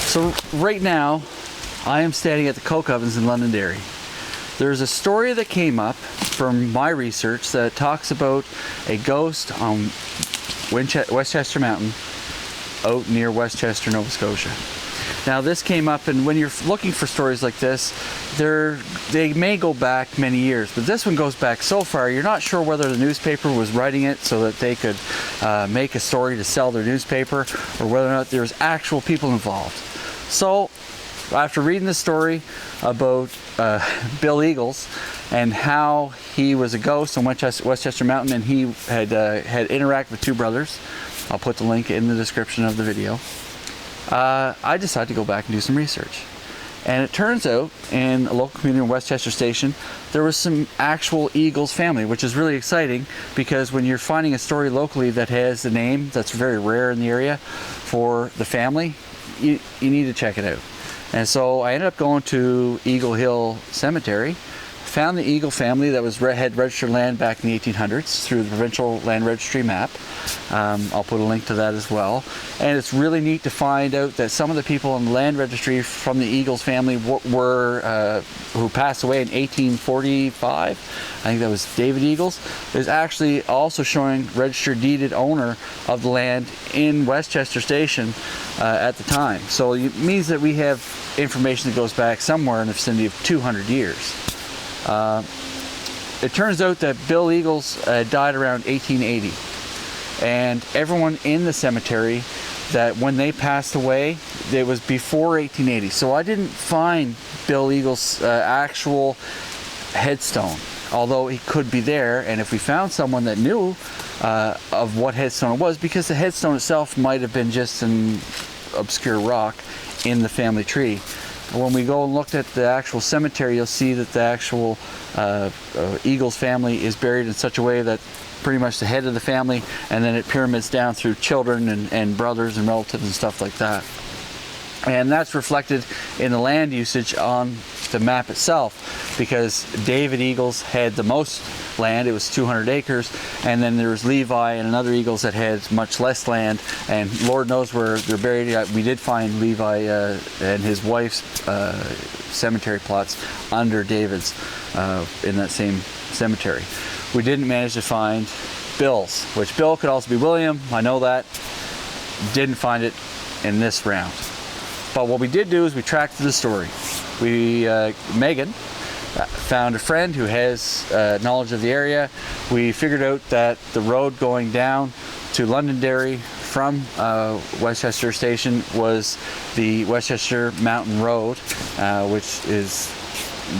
So right now, I am standing at the Coke Ovens in Londonderry. There's a story that came up from my research that talks about a ghost on Westchester Mountain out near Westchester, Nova Scotia. Now this came up, and when you're looking for stories like this, they may go back many years, but this one goes back so far you're not sure whether the newspaper was writing it so that they could make a story to sell their newspaper, or whether or not there's actual people involved. So after reading the story about Bill Eagles and how he was a ghost on Westchester Mountain, and he had interacted with two brothers, I'll put the link in the description of the video, I decided to go back and do some research. And it turns out in a local community in Westchester Station, there was some actual Eagles family, which is really exciting, because when you're finding a story locally that has the name that's very rare in the area for the family, you need to check it out. And so I ended up going to Eagle Hill Cemetery, found the Eagle family that had registered land back in the 1800s through the provincial land registry map. I'll put a link to that as well. And it's really neat to find out that some of the people in the land registry from the Eagles family who passed away in 1845, I think that was David Eagles, is actually also showing registered deeded owner of the land in Westchester Station at the time. So it means that we have information that goes back somewhere in the vicinity of 200 years. It turns out that Bill Eagles died around 1880, and everyone in the cemetery, that when they passed away, it was before 1880. So I didn't find Bill Eagles' actual headstone, although he could be there. And if we found someone that knew of what headstone it was, because the headstone itself might have been just an obscure rock in the family tree. When we go and look at the actual cemetery, you'll see that the actual Eagles family is buried in such a way that pretty much the head of the family, and then it pyramids down through children and brothers and relatives and stuff like that. And that's reflected in the land usage on the map itself, because David Eagles had the most land, it was 200 acres, and then there was Levi and another Eagles that had much less land, and Lord knows where they're buried. We did find Levi and his wife's cemetery plots under David's in that same cemetery. We didn't manage to find Bill's, which Bill could also be William, I know that. Didn't find it in this round. But what we did do is we tracked the story. Megan found a friend who has knowledge of the area. We figured out that the road going down to Londonderry from Westchester Station was the Westchester Mountain Road, which is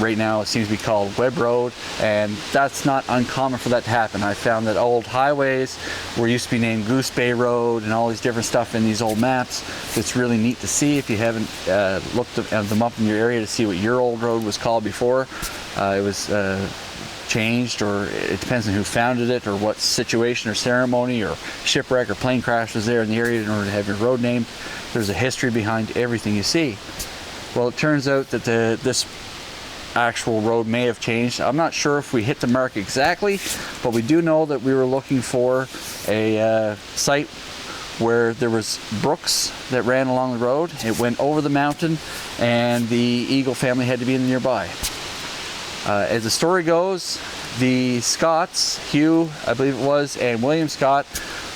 right now it seems to be called Webb Road, and that's not uncommon for that to happen. I found that old highways were used to be named Goose Bay Road and all these different stuff in these old maps. It's really neat to see if you haven't looked them up in your area to see what your old road was called before. It was changed, or it depends on who founded it or what situation or ceremony or shipwreck or plane crash was there in the area in order to have your road named. There's a history behind everything you see. Well, it turns out that this actual road may have changed. I'm not sure if we hit the mark exactly, but we do know that we were looking for a site where there was brooks that ran along the road. It went over the mountain, and the Eagle family had to be nearby. As the story goes, the Scotts, Hugh, I believe it was, and William Scott,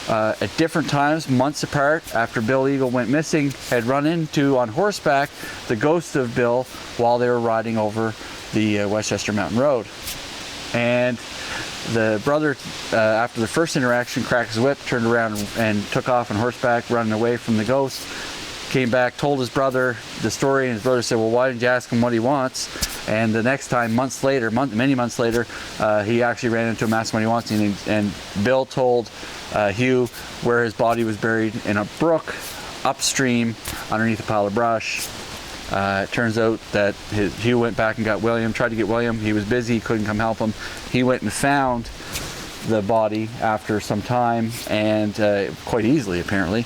at different times, months apart, after Bill Eagle went missing, had run into, on horseback, the ghost of Bill while they were riding over the Westchester Mountain Road. And the brother, after the first interaction, cracked his whip, turned around and took off on horseback, running away from the ghost. Came back, told his brother the story, and his brother said, well, why didn't you ask him what he wants? And the next time, many months later, he actually ran into him, asked him what he wants, and Bill told Hugh where his body was buried in a brook upstream underneath a pile of brush. It turns out that Hugh went back and got William, tried to get William. He was busy, he couldn't come help him. He went and found the body after some time, and quite easily apparently,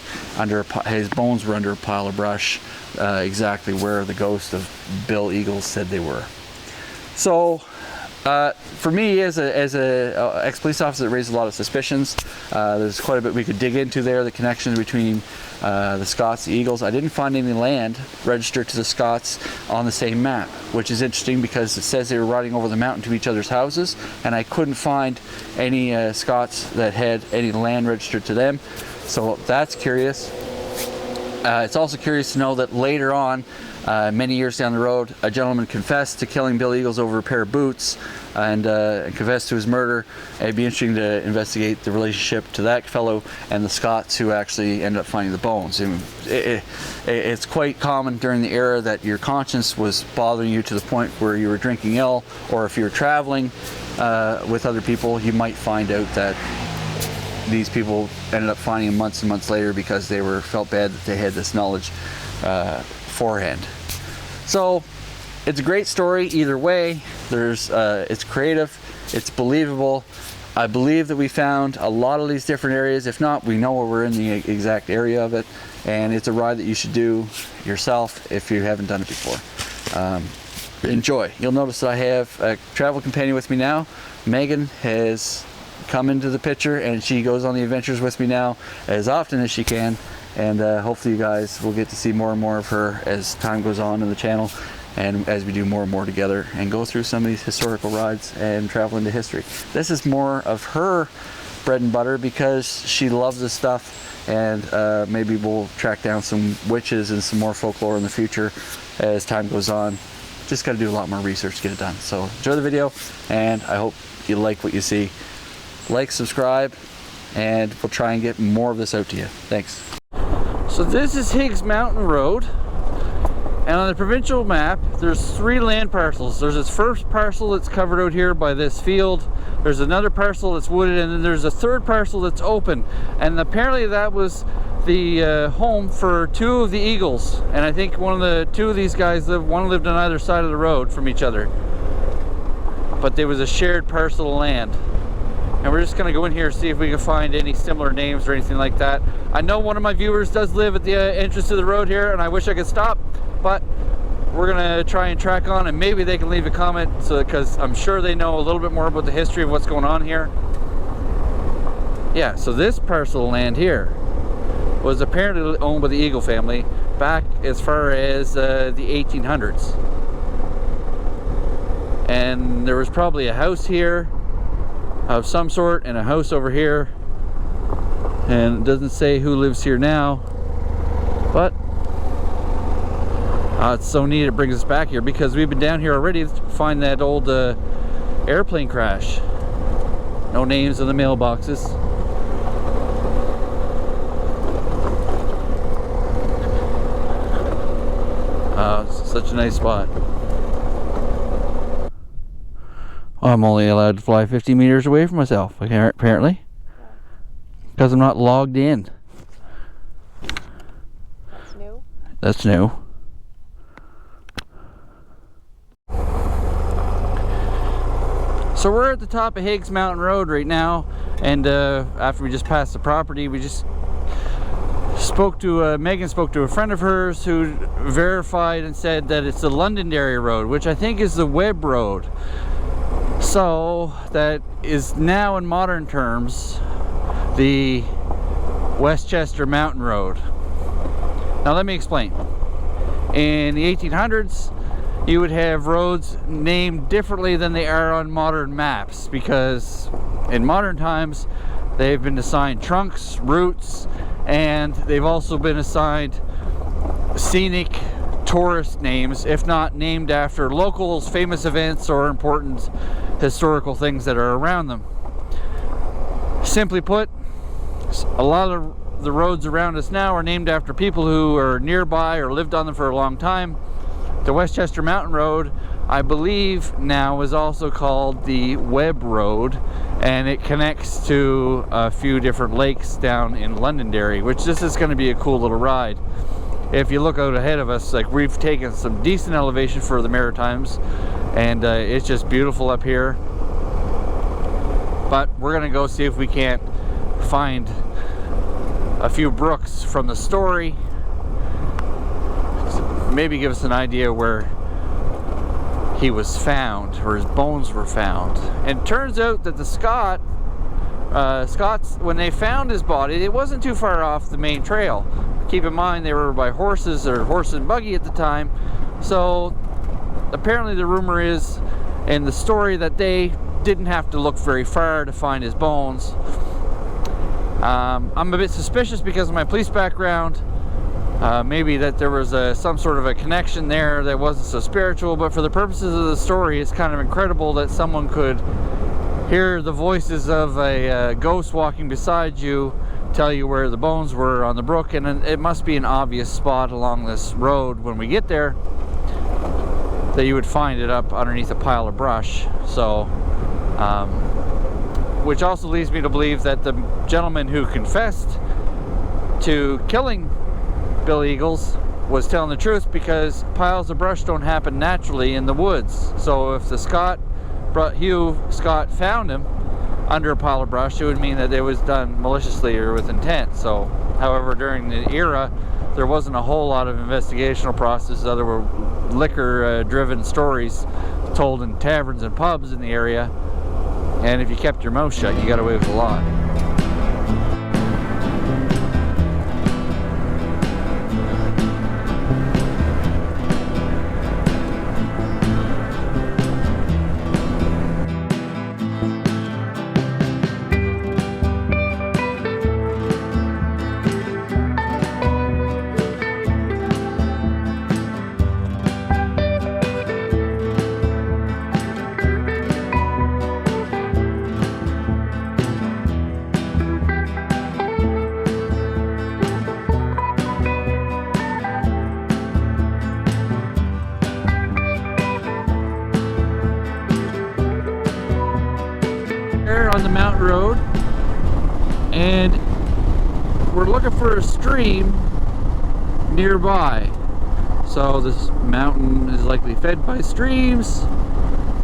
his bones were under a pile of brush, exactly where the ghost of Bill Eagles said they were. So For me, as a ex-police officer, it raised a lot of suspicions. There's quite a bit we could dig into there, the connections between the Scots, the Eagles. I didn't find any land registered to the Scots on the same map, which is interesting because it says they were riding over the mountain to each other's houses, and I couldn't find any Scots that had any land registered to them. So that's curious. It's also curious to know that later on, many years down the road, a gentleman confessed to killing Bill Eagles over a pair of boots and confessed to his murder. It'd be interesting to investigate the relationship to that fellow and the Scots who actually ended up finding the bones. And it's quite common during the era that your conscience was bothering you to the point where you were drinking ill, or if you were traveling with other people, you might find out that these people ended up finding them months and months later because they felt bad that they had this knowledge beforehand. So it's a great story either way. It's creative, it's believable. I believe that we found a lot of these different areas. If not, we know where we're in the exact area of it, and it's a ride that you should do yourself if you haven't done it before. Enjoy. You'll notice that I have a travel companion with me now. Megan has come into the picture, and she goes on the adventures with me now as often as she can, and hopefully you guys will get to see more and more of her as time goes on in the channel, and as we do more and more together and go through some of these historical rides and travel into history. This is more of her bread and butter because she loves this stuff, and maybe we'll track down some witches and some more folklore in the future as time goes on. Just got to do a lot more research to get it done. So enjoy the video, and I hope you like what you see. Like, subscribe, and we'll try and get more of this out to you. Thanks. So this is Higgs Mountain Road, and on the provincial map there's 3 land parcels. There's this first parcel that's covered out here by this field, there's another parcel that's wooded, and then there's a third parcel that's open, and apparently that was the home for 2 of the Eagles, and I think two of these guys one lived on either side of the road from each other, but there was a shared parcel of land. And we're just going to go in here and see if we can find any similar names or anything like that. I know one of my viewers does live at the entrance to the road here, and I wish I could stop, but we're going to try and track on, and maybe they can leave a comment, because I'm sure they know a little bit more about the history of what's going on here. Yeah, so this parcel of land here was apparently owned by the Eagle family back as far as the 1800s. And there was probably a house here of some sort and a house over here, and it doesn't say who lives here now, but it's so neat it brings us back here, because we've been down here already to find that old airplane crash. No names in the mailboxes. It's such a nice spot. I'm only allowed to fly 50 meters away from myself, apparently, because I'm not logged in. That's new. That's new. So we're at the top of Higgs Mountain Road right now, and after we just passed the property, we just spoke to Megan spoke to a friend of hers who verified and said that it's the Londonderry Road, which I think is the Webb Road. So that is now, in modern terms, the Westchester Mountain Road. Now let me explain. In the 1800s, you would have roads named differently than they are on modern maps, because in modern times they've been assigned trunks, routes, and they've also been assigned scenic tourist names, if not named after locals, famous events, or important historical things that are around them. Simply put, a lot of the roads around us now are named after people who are nearby or lived on them for a long time. The Westchester Mountain Road, I believe now, is also called the Webb Road, and it connects to a few different lakes down in Londonderry, which this is going to be a cool little ride. If you look out ahead of us, like, we've taken some decent elevation for the Maritimes, and it's just beautiful up here. But we're gonna go see if we can't find a few brooks from the story, maybe give us an idea where he was found, or his bones were found. And it turns out that the Scots, when they found his body, it wasn't too far off the main trail. Keep in mind they were by horses, or horse and buggy at the time. So apparently the rumor is, and the story, that they didn't have to look very far to find his bones. I'm a bit suspicious because of my police background. Maybe that there was some sort of a connection there that wasn't so spiritual, but for the purposes of the story, it's kind of incredible that someone could hear the voices of a ghost walking beside you tell you where the bones were on the brook, and it must be an obvious spot along this road when we get there that you would find it up underneath a pile of brush. So which also leads me to believe that the gentleman who confessed to killing Bill Eagles was telling the truth, because piles of brush don't happen naturally in the woods. So if the Hugh Scott found him under a pile of brush, it would mean that it was done maliciously or with intent. So, however, during the era, there wasn't a whole lot of investigational process. Other were liquor driven stories told in taverns and pubs in the area, and if you kept your mouth shut, you got away with a lot. On the mountain road, and we're looking for a stream nearby. So this mountain is likely fed by streams.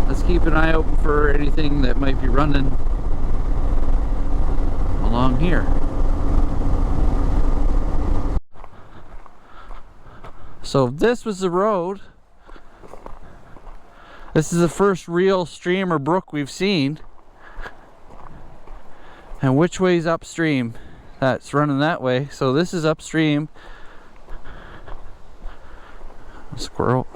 Let's keep an eye open for anything that might be running along here. So this was the road. This is the first real stream or brook we've seen. And which way's upstream? That's running that way. So this is upstream. Squirrel.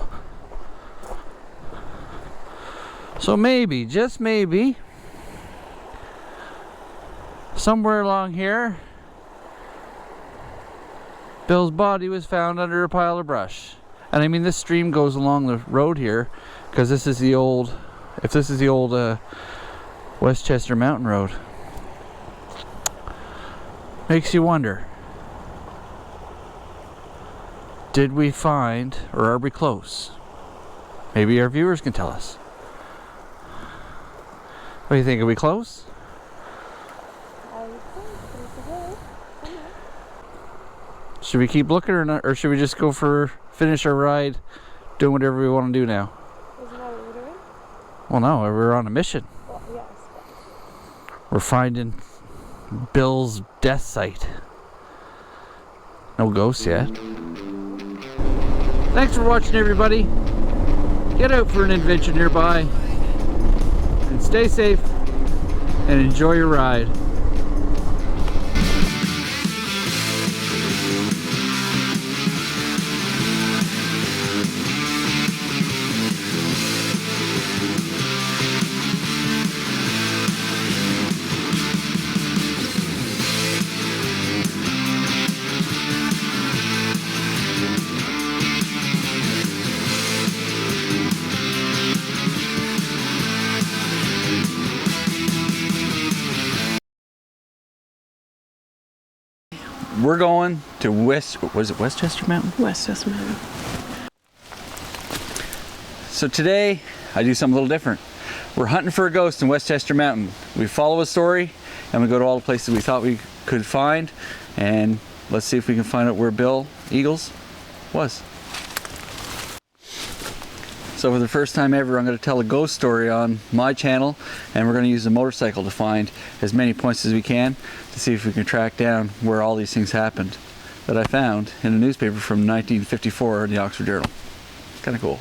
So maybe, just maybe, somewhere along here, Bill's body was found under a pile of brush. And I mean, this stream goes along the road here, because this is the old, if this is the old Westchester Mountain Road. Makes you wonder, did we find, or are we close? Maybe our viewers can tell us. What do you think? Are we close? I think so. Should we keep looking or not, or should we just go finish our ride, doing whatever we want to do now? Isn't that what we're doing? Well, no, we're on a mission. Well, yes. We're finding Bill's death site. No ghosts yet. Thanks for watching, everybody. Get out for an adventure nearby, and stay safe and enjoy your ride. We're going to Westchester Mountain? Westchester Mountain. So today, I do something a little different. We're hunting for a ghost in Westchester Mountain. We follow a story, and we go to all the places we thought we could find, and let's see if we can find out where Bill Eagles was. So for the first time ever, I'm going to tell a ghost story on my channel, and we're going to use a motorcycle to find as many points as we can to see if we can track down where all these things happened that I found in a newspaper from 1954 in the Oxford Journal. Kind of cool.